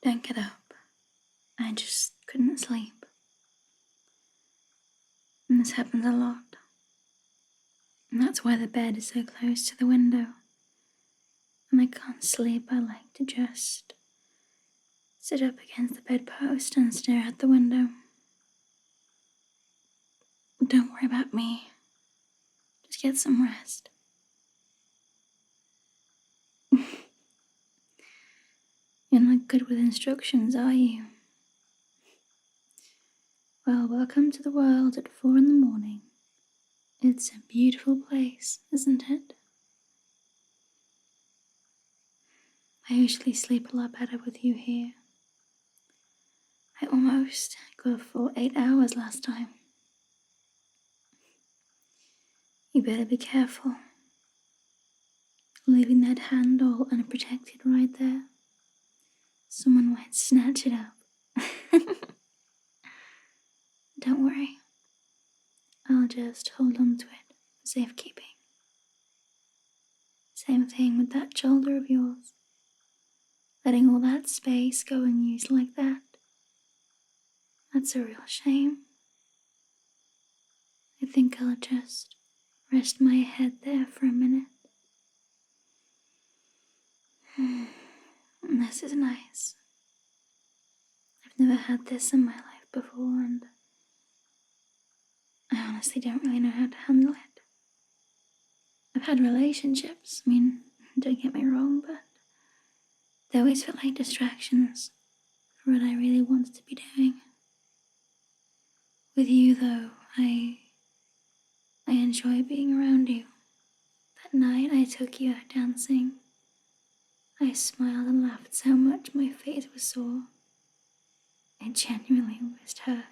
Don't get up. I just couldn't sleep. And this happens a lot. And that's why the bed is so close to the window. When I can't sleep, I like to just sit up against the bedpost and stare out the window. Don't worry about me. Just get some rest. You're not good with instructions, are you? Well, welcome to the world at 4 a.m. It's a beautiful place, isn't it? I usually sleep a lot better with you here. I almost got a full 8 hours last time. You better be careful. Leaving that hand all unprotected right there. Someone might snatch it up. Don't worry. I'll just hold on to it for safekeeping. Same thing with that shoulder of yours. Letting all that space go unused like that. That's a real shame. I think I'll just rest my head there for a minute. This is nice. I've never had this in my life before, and I honestly don't really know how to handle it. I've had relationships, don't get me wrong, but they always felt like distractions for what I really wanted to be doing. With you, though, I enjoy being around you. That night I took you out dancing. I smiled and laughed so much my face was sore. I genuinely almost hurt.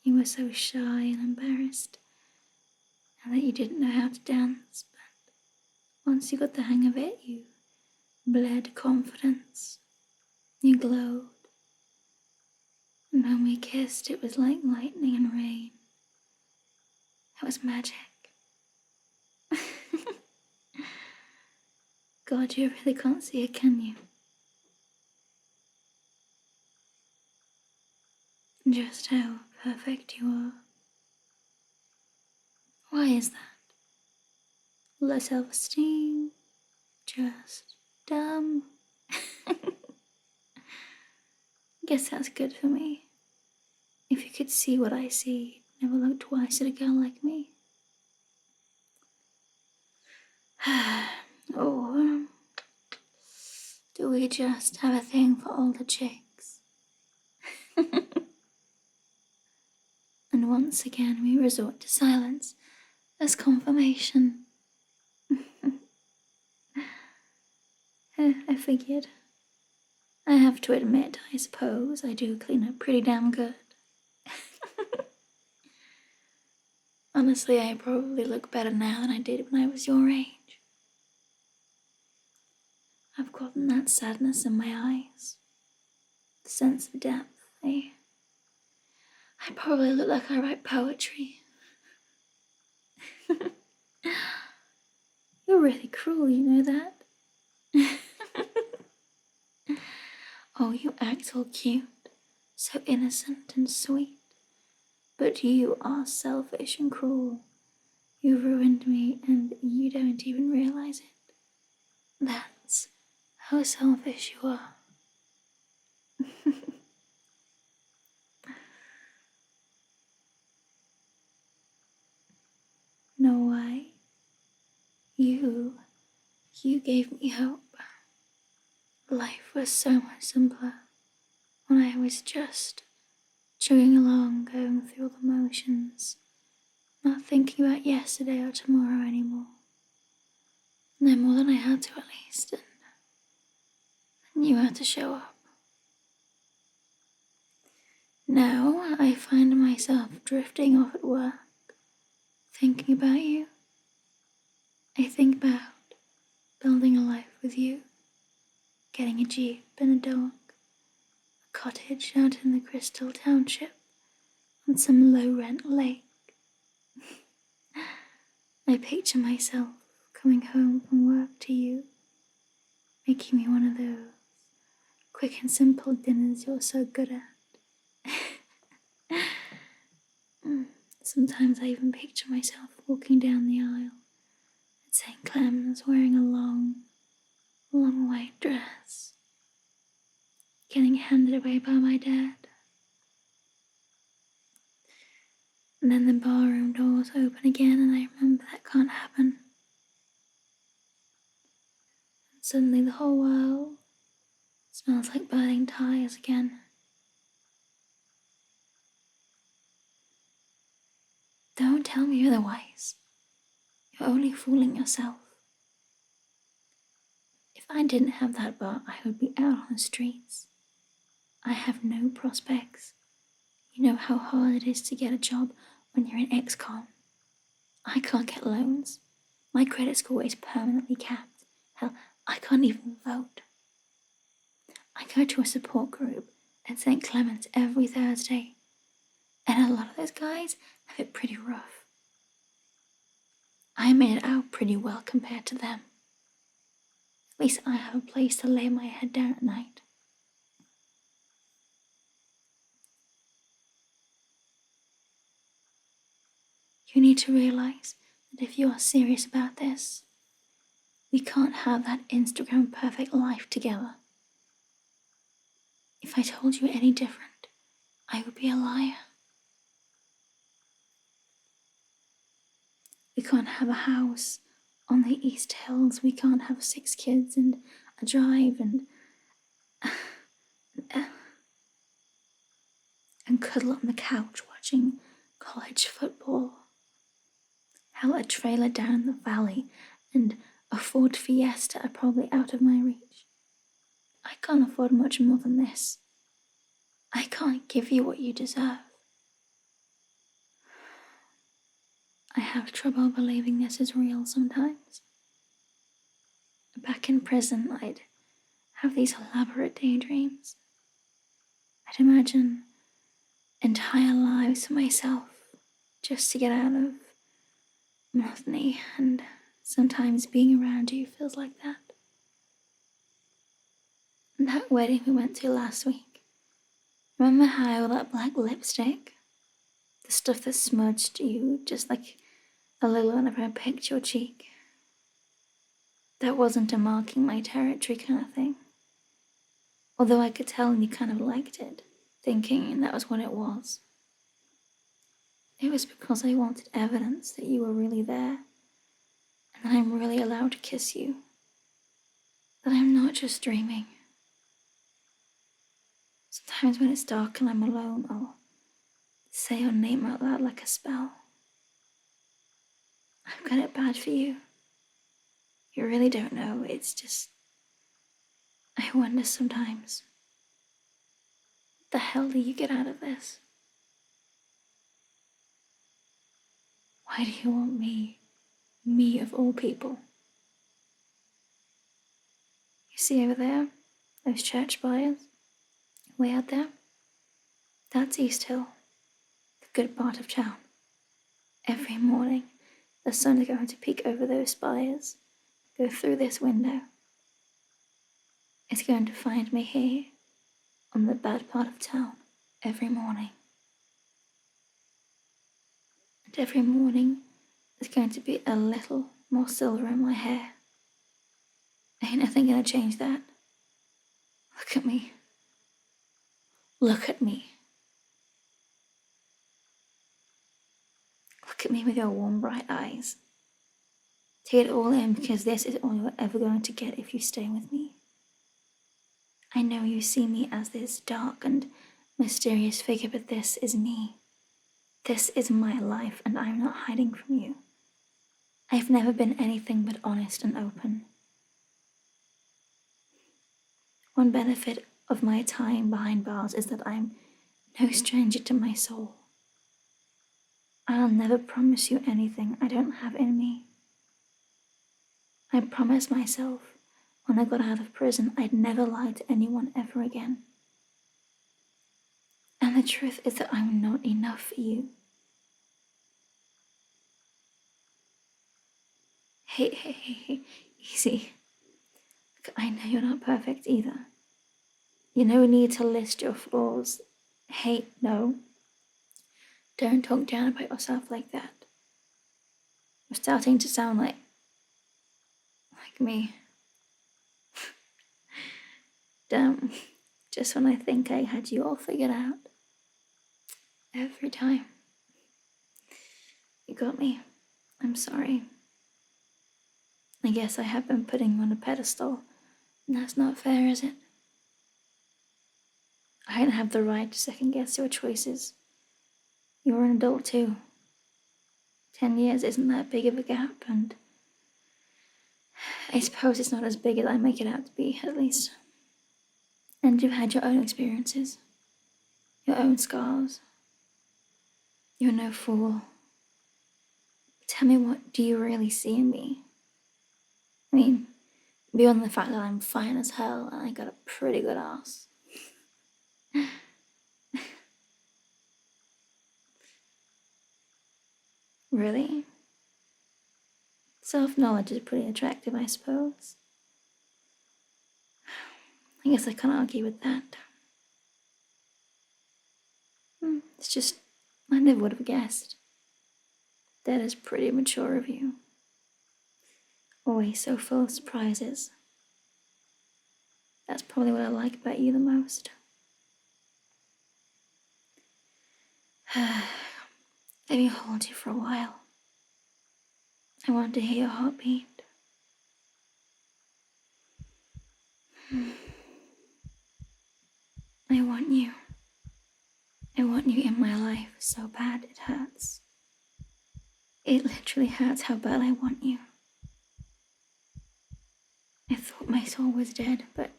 You were so shy and embarrassed, and that you didn't know how to dance, but once you got the hang of it, you bled confidence. You glowed. And when we kissed, it was like lightning and rain. It was magic. God, you really can't see it, can you? Just how perfect you are. Why is that? Low self-esteem? Just dumb? Guess that's good for me. If you could see what I see, never look twice at a girl like me. Or do we just have a thing for older chicks? And once again we resort to silence as confirmation. I figured. I have to admit, I suppose, I do clean up pretty damn good. Honestly, I probably look better now than I did when I was your age. I've gotten that sadness in my eyes. The sense of depth. I probably look like I write poetry. You're really cruel, you know that? Oh, you act all cute, so innocent and sweet. But you are selfish and cruel. You ruined me and you don't even realize it. That's how selfish you are. Know why? You gave me hope. Life was so much simpler when I was just chugging along, going through all the motions, not thinking about yesterday or tomorrow anymore. No more than I had to, at least, and I knew how to show up. Now I find myself drifting off at work, thinking about you. I think about building a life with you, getting a jeep and a dog, a cottage out in the Crystal Township on some low-rent lake. I picture myself coming home from work to you, making me one of those quick and simple dinners you're so good at. Sometimes I even picture myself walking down the aisle at St. Clements wearing a long white dress, getting handed away by my dad. And then the barroom doors open again and I remember that can't happen. And suddenly the whole world smells like burning tires again. Don't tell me otherwise. You're only fooling yourself. If I didn't have that bar, I would be out on the streets. I have no prospects. You know how hard it is to get a job when you're in ex-com. I can't get loans. My credit score is permanently capped. Hell, I can't even vote. I go to a support group at St. Clements every Thursday, and a lot of those guys have it pretty rough. I made it out pretty well compared to them. At least I have a place to lay my head down at night. You need to realize that if you are serious about this, we can't have that Instagram perfect life together. If I told you any different, I would be a liar. We can't have a house on the East Hills. We can't have 6 kids and a drive and cuddle on the couch watching college football. Hell, a trailer down the valley and a Ford Fiesta are probably out of my reach. I can't afford much more than this. I can't give you what you deserve. I have trouble believing this is real sometimes. Back in prison, I'd have these elaborate daydreams. I'd imagine entire lives for myself just to get out of monotony, and sometimes being around you feels like that. And that wedding we went to last week, remember how that black lipstick, the stuff that smudged you just like a little whenever I picked your cheek? That wasn't a marking my territory kind of thing. Although I could tell you kind of liked it, thinking that was what it was. It was because I wanted evidence that you were really there, and that I'm really allowed to kiss you. That I'm not just dreaming. Sometimes when it's dark and I'm alone, I'll say your name out loud like a spell. I've got it bad for you. You really don't know, it's just... I wonder sometimes, what the hell do you get out of this? Why do you want me? Me of all people? You see over there, those church spires, way out there? That's East Hill, the good part of town. Every morning, the sun is going to peek over those spires, go through this window. It's going to find me here, on the bad part of town, every morning. And every morning, there's going to be a little more silver in my hair. Ain't nothing gonna change that. Look at me. Look at me. Look at me with your warm, bright eyes. Take it all in, because this is all you're ever going to get if you stay with me. I know you see me as this dark and mysterious figure, but this is me. This is my life, and I'm not hiding from you. I've never been anything but honest and open. One benefit of my time behind bars is that I'm no stranger to my soul. I'll never promise you anything I don't have in me. I promised myself when I got out of prison I'd never lie to anyone ever again. And the truth is that I'm not enough for you. Hey, easy. Look, I know you're not perfect either. You no need to list your flaws. Hey, no. Don't talk down about yourself like that. You're starting to sound like me. Damn. Just when I think I had you all figured out. Every time. You got me. I'm sorry. I guess I have been putting you on a pedestal, and that's not fair, is it? I don't have the right to second guess your choices. You're an adult too. 10 years isn't that big of a gap, and I suppose it's not as big as I make it out to be, at least. And you've had your own experiences, your own scars. You're no fool. Tell me, what do you really see in me? I mean, beyond the fact that I'm fine as hell and I got a pretty good ass. Really? Self-knowledge is pretty attractive, I suppose. I guess I can't argue with that. It's just, I never would have guessed. That is pretty mature of you. Always so full of surprises. That's probably what I like about you the most. Let me hold you for a while. I want to hear your heartbeat. I want you. I want you in my life so bad it hurts. It literally hurts how bad I want you. I thought my soul was dead, but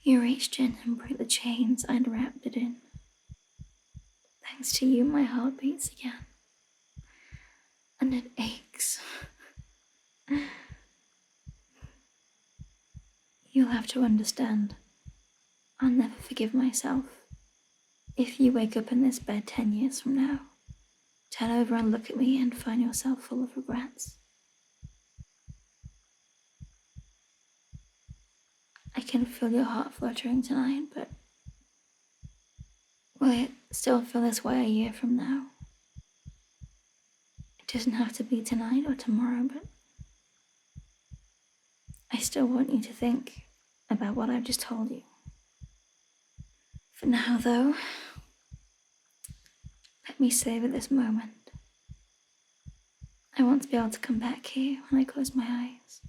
you reached in and broke the chains I'd wrapped it in. Thanks to you, my heart beats again. And it aches. You'll have to understand. I'll never forgive myself. If you wake up in this bed 10 years from now, turn over and look at me and find yourself full of regrets. I can feel your heart fluttering tonight, but will it still feel this way a year from now? It doesn't have to be tonight or tomorrow, but I still want you to think about what I've just told you. For now, though, let me savor this moment. I want to be able to come back here when I close my eyes.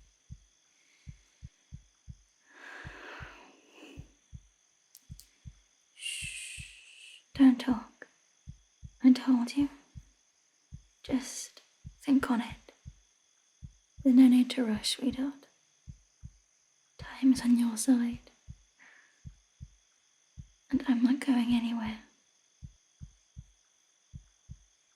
Shh, don't talk. I told you. Just think on it. There's no need to rush, sweetheart. Time is on your side. And I'm not going anywhere.